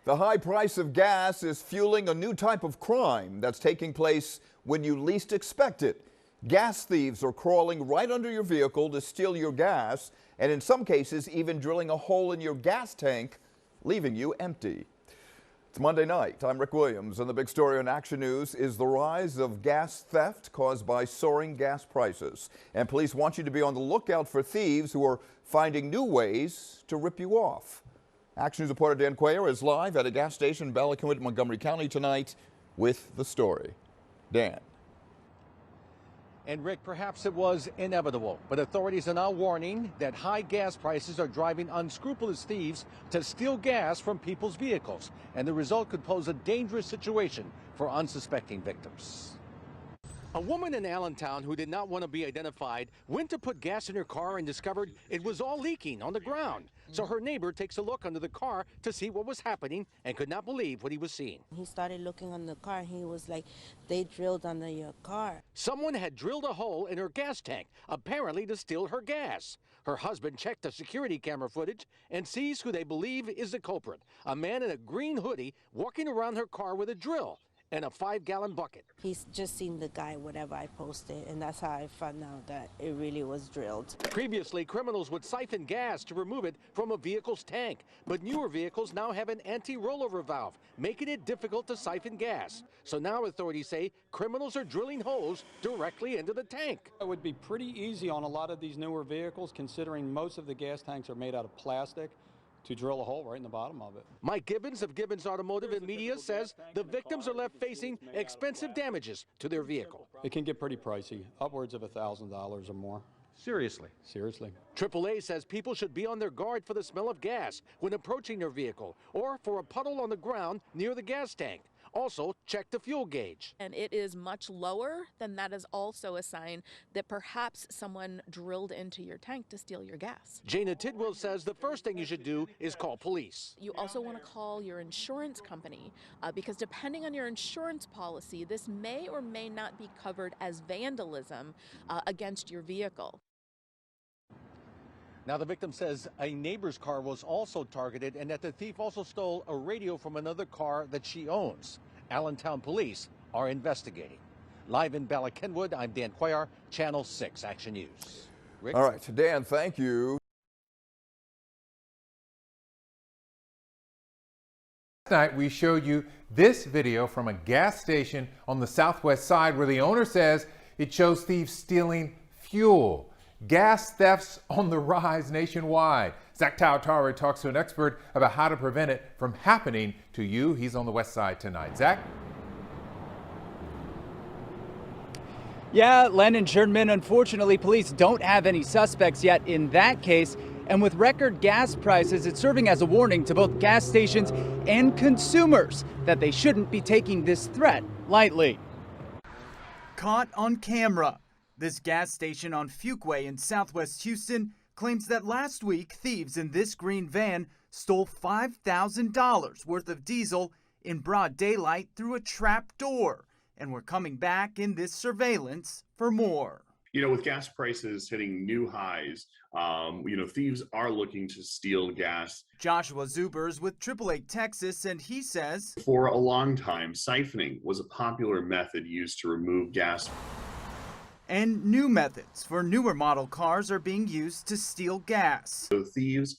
The high price of gas is fueling a new type of crime that's taking place when you least expect it. Gas thieves are crawling right under your vehicle to steal your gas, and in some cases even drilling a hole in your gas tank, leaving you empty. It's Monday night. I'm Rick Williams, and the big story on Action News is the rise of gas theft caused by soaring gas prices. And police want you to be on the lookout for thieves who are finding new ways to rip you off. Action News reporter Dan Cuellar is live at a gas station in Ballackinwood, Montgomery County tonight with the story. Dan. And Rick, perhaps it was inevitable, but authorities are now warning that high gas prices are driving unscrupulous thieves to steal gas from people's vehicles, and the result could pose a dangerous situation for unsuspecting victims. A woman in Allentown who did not want to be identified went to put gas in her car and discovered it was all leaking on the ground. So her neighbor takes a look under the car to see what was happening and could not believe what he was seeing. He started looking on the car. He was like, they drilled under your car. Someone had drilled a hole in her gas tank, apparently to steal her gas. Her husband checked the security camera footage and sees who they believe is the culprit, a man in a green hoodie walking around her car with a drill and a 5-gallon bucket. He's just seen the guy, whatever I posted, and that's how I found out that it really was drilled. Previously, criminals would siphon gas to remove it from a vehicle's tank, but newer vehicles now have an anti-rollover valve, making it difficult to siphon gas. So now authorities say criminals are drilling holes directly into the tank. It would be pretty easy on a lot of these newer vehicles, considering most of the gas tanks are made out of plastic, to drill a hole right in the bottom of it. Mike Gibbons of Gibbons Automotive and Media says the victims are left facing expensive damages to their vehicle. It can get pretty pricey, upwards of $1,000 or more. Seriously? Seriously. AAA says people should be on their guard for the smell of gas when approaching their vehicle or for a puddle on the ground near the gas tank. Also, check the fuel gauge. And it is much lower, then that is also a sign that perhaps someone drilled into your tank to steal your gas. Jana Tidwell says the first thing you should do is call police. You also want to call your insurance company because depending on your insurance policy, this may or may not be covered as vandalism against your vehicle. Now, the victim says a neighbor's car was also targeted and that the thief also stole a radio from another car that she owns. Allentown police are investigating. Live in Ballackinwood, I'm Dan Cuellar, Channel 6 Action News. Rick? All right, Dan, thank you. Last night we showed you this video from a gas station on the southwest side where the owner says it shows thieves stealing fuel. Gas thefts on the rise nationwide. Zach Tautari talks to an expert about how to prevent it from happening to you. He's on the west side tonight. Zach? Yeah, Len and Sherman, unfortunately, police don't have any suspects yet in that case. And with record gas prices, it's serving as a warning to both gas stations and consumers that they shouldn't be taking this threat lightly. Caught on camera. This gas station on Fuquay in southwest Houston claims that last week thieves in this green van stole $5,000 worth of diesel in broad daylight through a trap door, and were coming back in this surveillance for more. You know, with gas prices hitting new highs, thieves are looking to steal gas. Joshua Zubers with AAA Texas, and he says, For a long time, siphoning was a popular method used to remove gas. And new methods for newer model cars are being used to steal gas. So thieves,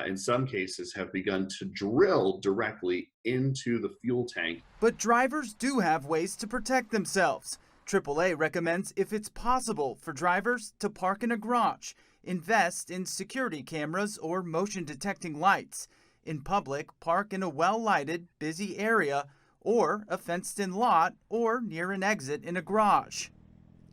in some cases, have begun to drill directly into the fuel tank. But drivers do have ways to protect themselves. AAA recommends, if it's possible, for drivers to park in a garage, invest in security cameras or motion detecting lights. In public, park in a well-lighted, busy area, or a fenced-in lot, or near an exit in a garage.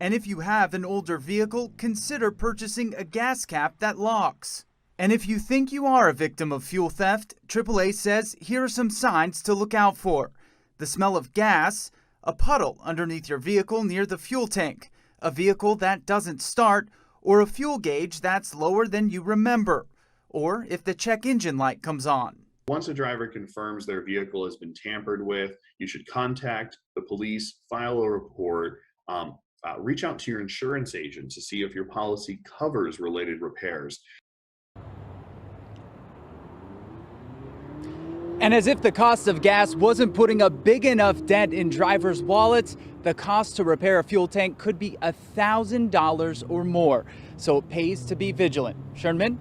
And if you have an older vehicle, consider purchasing a gas cap that locks. And if you think you are a victim of fuel theft, AAA says here are some signs to look out for. The smell of gas, a puddle underneath your vehicle near the fuel tank, a vehicle that doesn't start, or a fuel gauge that's lower than you remember, or if the check engine light comes on. Once a driver confirms their vehicle has been tampered with, you should contact the police, file a report, reach out to your insurance agent to see if your policy covers related repairs. And as if the cost of gas wasn't putting a big enough dent in drivers' wallets, the cost to repair a fuel tank could be $1,000 or more. So it pays to be vigilant. Sherman?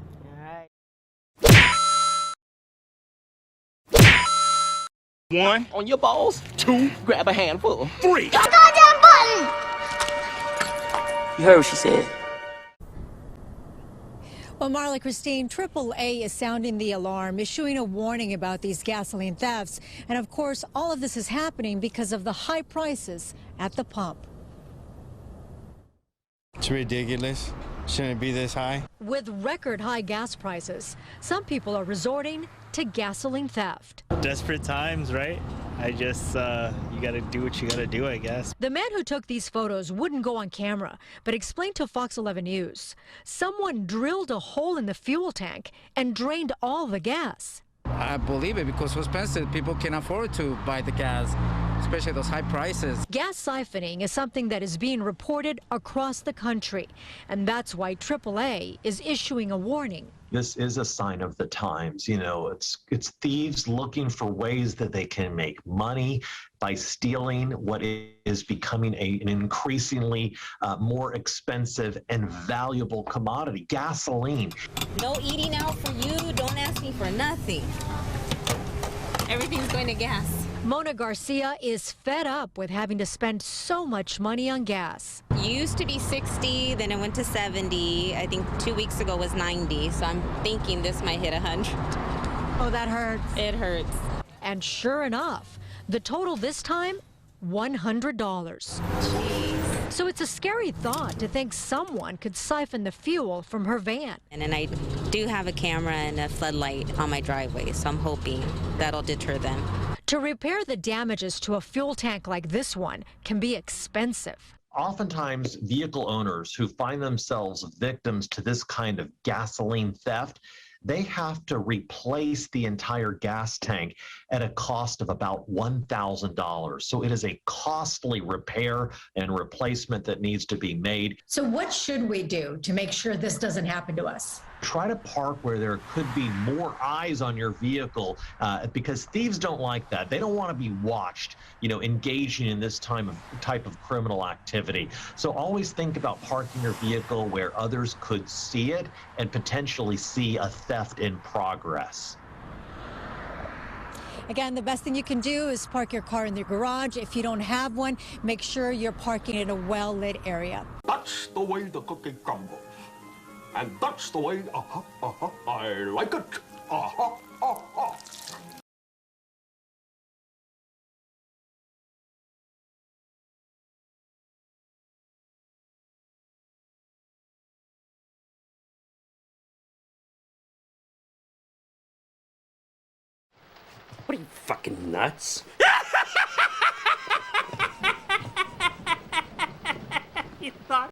One, on your balls. Two, grab a handful. Three. The goddamn button! You heard what she said. Well, Marla, Christine, AAA is sounding the alarm, issuing a warning about these gasoline thefts. And of course, all of this is happening because of the high prices at the pump. It's ridiculous. Shouldn't it be this high? With record high gas prices, some people are resorting to gasoline theft. Desperate times, right? I just, you gotta do what you gotta do, I guess. The man who took these photos wouldn't go on camera, but explained to Fox 11 News. Someone drilled a hole in the fuel tank and drained all the gas. I believe it because it's expensive. People can afford to buy the gas, especially those high prices. Gas siphoning is something that is being reported across the country, and that's why AAA is issuing a warning. This is a sign of the times. You know, it's thieves looking for ways that they can make money by stealing what is becoming an increasingly more expensive and valuable commodity, gasoline. No eating out for you. Don't ask me for nothing. Everything's going to gas. Mona Garcia is fed up with having to spend so much money on gas. Used to be 60, then it went to 70. I think 2 weeks ago was 90, so I'm thinking this might hit 100. Oh, that hurts. It hurts. And sure enough, the total this time, $100. Jeez. So it's a scary thought to think someone could siphon the fuel from her van. And I do have a camera and a floodlight on my driveway, so I'm hoping that'll deter them. To repair the damages to a fuel tank like this one can be expensive. Oftentimes, vehicle owners who find themselves victims to this kind of gasoline theft, they have to replace the entire gas tank at a cost of about $1,000. So it is a costly repair and replacement that needs to be made. So what should we do to make sure this doesn't happen to us? Try to park where there could be more eyes on your vehicle because thieves don't like that. They don't want to be watched, you know, engaging in this type of criminal activity. So always think about parking your vehicle where others could see it and potentially see a theft in progress. Again, the best thing you can do is park your car in the garage. If you don't have one, make sure you're parking in a well-lit area. That's the way the cookie crumbles. And that's the way I like it. What are you, fucking nuts?